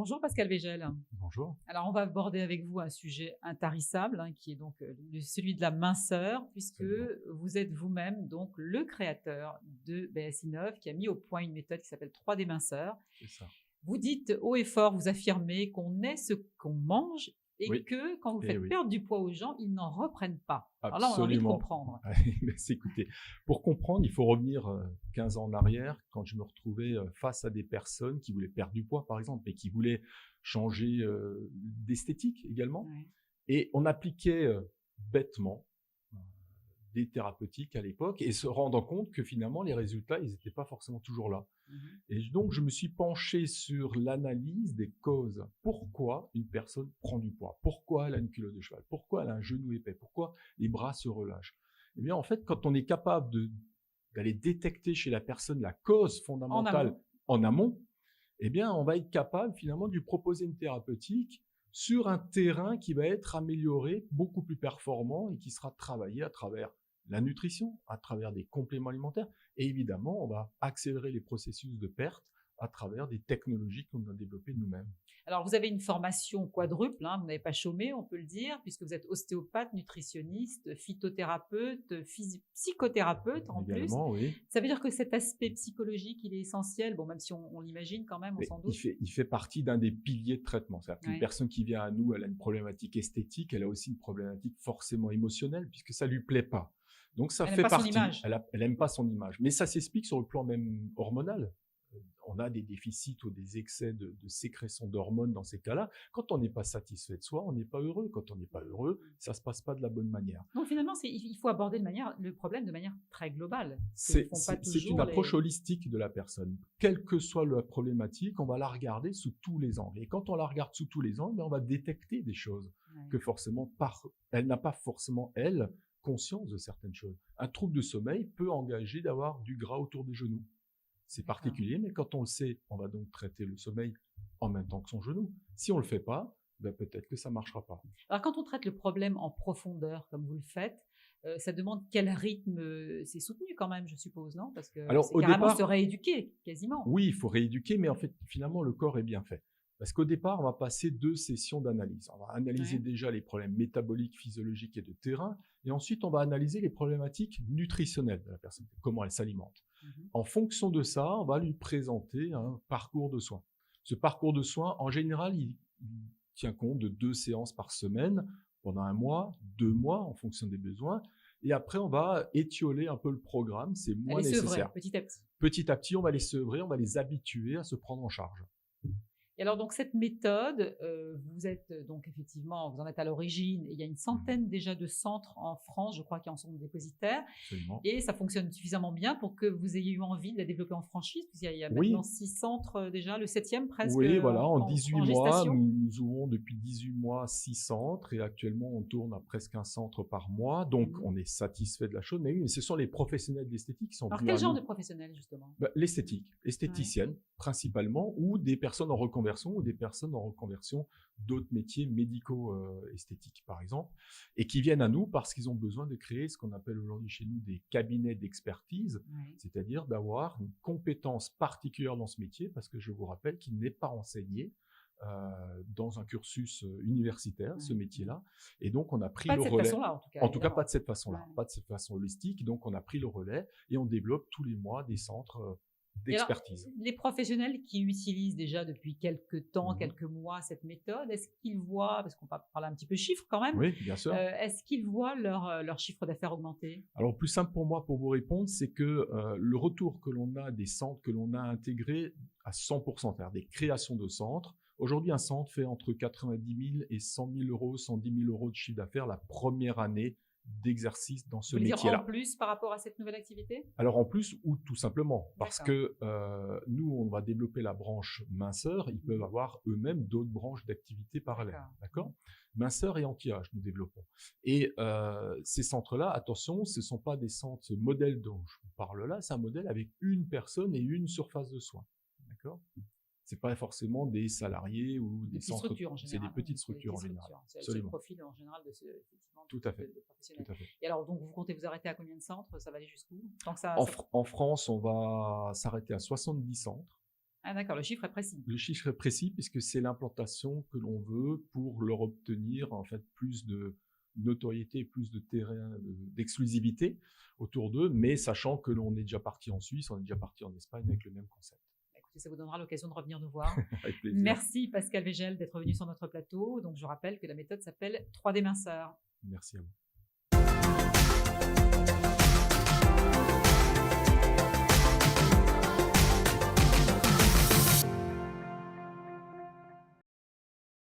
Bonjour Pascal Végel. Bonjour. Alors, on va aborder avec vous un sujet intarissable, qui est donc celui de la minceur, puisque Absolument. vous êtes vous-même donc le créateur de BS9 qui a mis au point une méthode qui s'appelle 3D minceur. C'est ça. Vous dites haut et fort, vous affirmez qu'on est ce qu'on mange et Oui, que quand vous eh faites oui. perdre du poids aux gens, ils n'en reprennent pas. Alors là, on a envie de Absolument. comprendre. Merci, écoutez, pour comprendre, il faut revenir 15 ans en arrière, quand je me retrouvais face à des personnes qui voulaient perdre du poids, par exemple, mais qui voulaient changer d'esthétique également. Ouais. Et on appliquait bêtement des thérapeutiques à l'époque et se rendant compte que finalement, les résultats, ils n'étaient pas forcément toujours là. Mhm. Et donc, je me suis penché sur l'analyse des causes. Pourquoi une personne prend du poids? Pourquoi elle a une culotte de cheval? Pourquoi elle a un genou épais? Pourquoi les bras se relâchent? Eh bien, en fait, quand on est capable d'aller détecter chez la personne la cause fondamentale en amont, eh bien, on va être capable finalement de lui proposer une thérapeutique sur un terrain qui va être amélioré, beaucoup plus performant et qui sera travaillé à travers la nutrition, à travers des compléments alimentaires. Et évidemment, on va accélérer les processus de perte à travers des technologies qu'on a développées nous-mêmes. Alors, vous avez une formation quadruple, vous n'avez pas chômé, on peut le dire, puisque vous êtes ostéopathe, nutritionniste, phytothérapeute, psychothérapeute en Également, plus. oui. Ça veut dire que cet aspect psychologique, il est essentiel, bon, même si on l'imagine quand même, on Mais s'en doute. il fait partie d'un des piliers de traitement. C'est-à-dire qu'une Ouais. personne qui vient à nous, elle a une problématique esthétique, elle a aussi une problématique forcément émotionnelle, puisque ça lui plaît pas. Donc ça Elle fait n'aime pas son partie. image. Elle aime pas son image. Mais ça s'explique sur le plan même hormonal. On a des déficits ou des excès de sécrétion d'hormones dans ces cas-là. Quand on n'est pas satisfait de soi, on n'est pas heureux. Quand on n'est pas heureux, ça se passe pas de la bonne manière. Donc finalement, il faut aborder le problème de manière très globale. C'est une approche holistique de la personne. Quelle que soit la problématique, on va la regarder sous tous les angles. Et quand on la regarde sous tous les angles, on va détecter des choses que forcément, elle n'a pas forcément, elle, conscience de certaines choses. Un trouble de sommeil peut engager d'avoir du gras autour des genoux. C'est particulier, mais quand on le sait, on va donc traiter le sommeil en même temps que son genou. Si on le fait pas, peut-être que ça marchera pas. Alors, quand on traite le problème en profondeur, comme vous le faites, ça demande quel rythme c'est soutenu quand même, je suppose, non? Parce que c'est carrément se rééduquer, quasiment. Oui, il faut rééduquer, mais en fait, finalement, le corps est bien fait. Parce qu'au départ, on va passer 2 sessions d'analyse. On va analyser déjà les problèmes métaboliques, physiologiques et de terrain, et ensuite, on va analyser les problématiques nutritionnelles de la personne, comment elle s'alimente. En fonction de ça, on va lui présenter un parcours de soins. Ce parcours de soins, en général, il tient compte de 2 séances par semaine pendant 1 mois, 2 mois, en fonction des besoins. Et après, on va étioler un peu le programme, c'est moins nécessaire. Petit à petit. Petit à petit, on va les sevrer, on va les habituer à se prendre en charge. Et alors, donc, cette méthode, vous êtes donc effectivement, vous en êtes à l'origine, et il y a une centaine déjà de centres en France, je crois, qui en sont dépositaires. Absolument. Et ça fonctionne suffisamment bien pour que vous ayez eu envie de la développer en franchise, puisqu'il y a maintenant 6 centres déjà, le 7e presque. Oui, voilà, en 18 mois, nous ouvrons depuis 18 mois 6 centres, et actuellement, on tourne à presque un centre par mois. Donc, on est satisfait de la chose. Mais oui, ce sont les professionnels de l'esthétique qui sont venus à nous. Alors, quel genre de professionnels, justement? L'esthétique, esthéticienne principalement, ou des personnes en reconversion, ou des personnes en reconversion d'autres métiers médico-esthétiques, par exemple, et qui viennent à nous parce qu'ils ont besoin de créer ce qu'on appelle aujourd'hui chez nous des cabinets d'expertise, c'est-à-dire d'avoir une compétence particulière dans ce métier, parce que je vous rappelle qu'il n'est pas enseigné dans un cursus universitaire, ce métier-là, et donc on a pris le relais. Pas de cette façon-là, en tout cas. Pas de cette façon-là, pas de cette façon holistique, donc on a pris le relais et on développe tous les mois des centres d'expertise. Les professionnels qui utilisent déjà depuis quelques temps, quelques mois cette méthode, est-ce qu'ils voient, parce qu'on va parler un petit peu chiffres quand même, oui, bien sûr. Est-ce qu'ils voient leur chiffre d'affaires augmenter? Alors, plus simple pour moi pour vous répondre, c'est que le retour que l'on a des centres que l'on a intégrés à 100%, c'est-à-dire des créations de centres. Aujourd'hui, un centre fait entre 90 000 et 100 000 euros, 110 000 euros de chiffre d'affaires la première année d'exercice dans ce métier-là. Vous voulez dire en plus par rapport à cette nouvelle activité? Alors en plus ou tout simplement parce que nous, on va développer la branche minceur, ils peuvent avoir eux-mêmes d'autres branches d'activité parallèles. D'accord. Minceur et anti-âge, nous développons. Et ces centres-là, attention, ce ne sont pas des centres modèles dont je vous parle là, c'est un modèle avec une personne et une surface de soins. D'accord. C'est pas forcément des salariés ou des centres. C'est des petites structures en général. C'est le profil en général de ce Tout à fait. de professionnels. Tout à fait. Et alors, donc, vous comptez vous arrêter à combien de centres? Ça va aller jusqu'où? En France, on va s'arrêter à 70 centres. Ah d'accord, le chiffre est précis. Le chiffre est précis puisque c'est l'implantation que l'on veut pour leur obtenir en fait plus de notoriété, plus de terrain d'exclusivité autour d'eux, mais sachant que l'on est déjà parti en Suisse, on est déjà parti en Espagne avec le même concept. Écoutez, ça vous donnera l'occasion de revenir nous voir. Avec plaisir. Merci Pascal Végel d'être venu sur notre plateau. Donc je rappelle que la méthode s'appelle 3D minceur. Merci à vous.